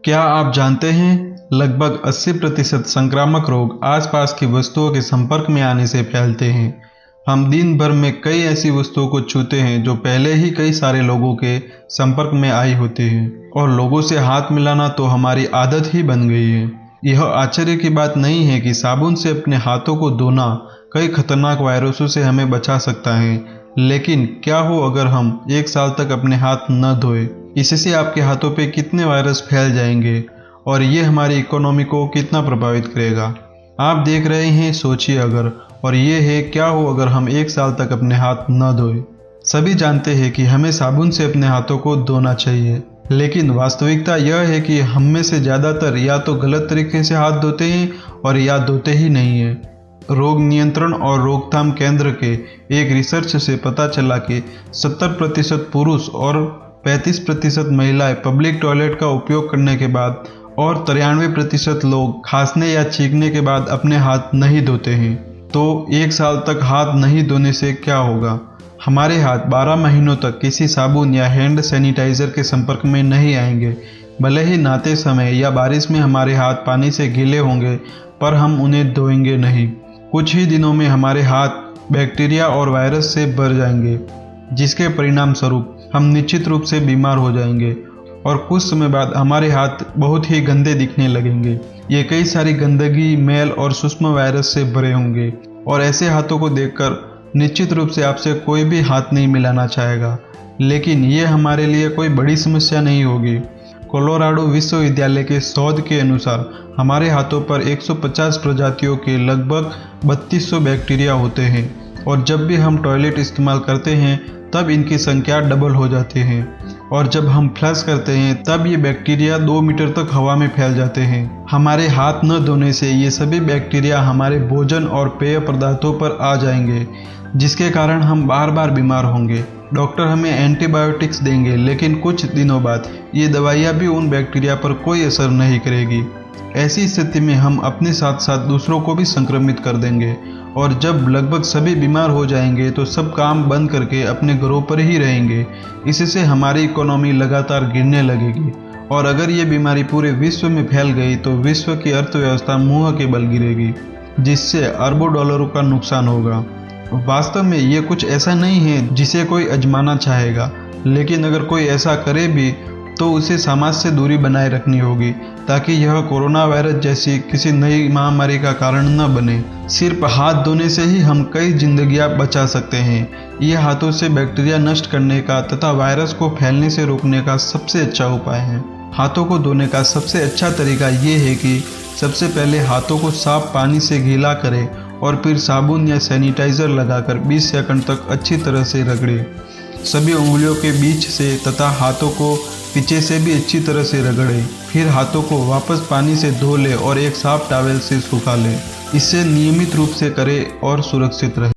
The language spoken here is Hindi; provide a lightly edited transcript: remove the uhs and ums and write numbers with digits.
क्या आप जानते हैं लगभग 80% संक्रामक रोग आसपास की वस्तुओं के संपर्क में आने से फैलते हैं। हम दिन भर में कई ऐसी वस्तुओं को छूते हैं जो पहले ही कई सारे लोगों के संपर्क में आई होती हैं और लोगों से हाथ मिलाना तो हमारी आदत ही बन गई है। यह आश्चर्य की बात नहीं है कि साबुन से अपने हाथों को धोना कई खतरनाक वायरसों से हमें बचा सकता है, लेकिन क्या हो अगर हम 1 साल तक अपने हाथ न धोए? इससे आपके हाथों पे कितने वायरस फैल जाएंगे और ये हमारी इकोनॉमी को कितना प्रभावित करेगा। आप देख रहे हैं सोचिए अगर, और ये है क्या हो अगर हम 1 साल तक अपने हाथ न धोए। सभी जानते हैं कि हमें साबुन से अपने हाथों को धोना चाहिए, लेकिन वास्तविकता यह है कि हम में से ज़्यादातर या तो गलत तरीके से हाथ धोते हैं और या धोते ही नहीं है। रोग नियंत्रण और रोकथाम केंद्र के एक रिसर्च से पता चला कि 70% पुरुष और 35% महिलाएं पब्लिक टॉयलेट का उपयोग करने के बाद और 93% लोग खांसने या छींकने के बाद अपने हाथ नहीं धोते हैं। तो 1 साल तक हाथ नहीं धोने से क्या होगा? हमारे हाथ 12 महीनों तक किसी साबुन या हैंड सैनिटाइजर के संपर्क में नहीं आएंगे। भले ही नहाते समय या बारिश में हमारे हाथ पानी से गीले होंगे, पर हम उन्हें धोएंगे नहीं। कुछ ही दिनों में हमारे हाथ बैक्टीरिया और वायरस से भर जाएंगे, जिसके परिणाम स्वरूप हम निश्चित रूप से बीमार हो जाएंगे और कुछ समय बाद हमारे हाथ बहुत ही गंदे दिखने लगेंगे। ये कई सारी गंदगी, मैल और सूक्ष्म वायरस से भरे होंगे और ऐसे हाथों को देखकर निश्चित रूप से आपसे कोई भी हाथ नहीं मिलाना चाहेगा। लेकिन ये हमारे लिए कोई बड़ी समस्या नहीं होगी। कोलोराडो विश्वविद्यालय के शोध के अनुसार हमारे हाथों पर 150 प्रजातियों के लगभग 3200 बैक्टीरिया होते हैं और जब भी हम टॉयलेट इस्तेमाल करते हैं तब इनकी संख्या डबल हो जाती है और जब हम फ्लश करते हैं तब ये बैक्टीरिया 2 मीटर तक हवा में फैल जाते हैं। हमारे हाथ न धोने से ये सभी बैक्टीरिया हमारे भोजन और पेय पदार्थों पर आ जाएंगे, जिसके कारण हम बार बार बीमार होंगे। डॉक्टर हमें एंटीबायोटिक्स देंगे, लेकिन कुछ दिनों बाद ये दवाइयाँ भी उन बैक्टीरिया पर कोई असर नहीं करेगी। ऐसी स्थिति में हम अपने साथ साथ दूसरों को भी संक्रमित कर देंगे और जब लगभग सभी बीमार हो जाएंगे तो सब काम बंद करके अपने घरों पर ही रहेंगे। इससे हमारी इकोनॉमी लगातार गिरने लगेगी और अगर ये बीमारी पूरे विश्व में फैल गई तो विश्व की अर्थव्यवस्था मुंह के बल गिरेगी, जिससे अरबों डॉलरों का नुकसान होगा। वास्तव में ये कुछ ऐसा नहीं है जिसे कोई आजमाना चाहेगा, लेकिन अगर कोई ऐसा करे भी तो उसे समाज से दूरी बनाए रखनी होगी ताकि यह कोरोना वायरस जैसी किसी नई महामारी का कारण न बने। सिर्फ हाथ धोने से ही हम कई जिंदगियां बचा सकते हैं। ये हाथों से बैक्टीरिया नष्ट करने का तथा वायरस को फैलने से रोकने का सबसे अच्छा उपाय है। हाथों को धोने का सबसे अच्छा तरीका ये है कि सबसे पहले हाथों को साफ पानी से गीला करें और फिर साबुन या सैनिटाइजर लगाकर 20 सेकंड तक अच्छी तरह से रगड़ें। सभी उंगलियों के बीच से तथा हाथों को पीछे से भी अच्छी तरह से रगड़ें। फिर हाथों को वापस पानी से धो लें और एक साफ टॉवल से सुखा लें। इसे नियमित रूप से करें और सुरक्षित रहें।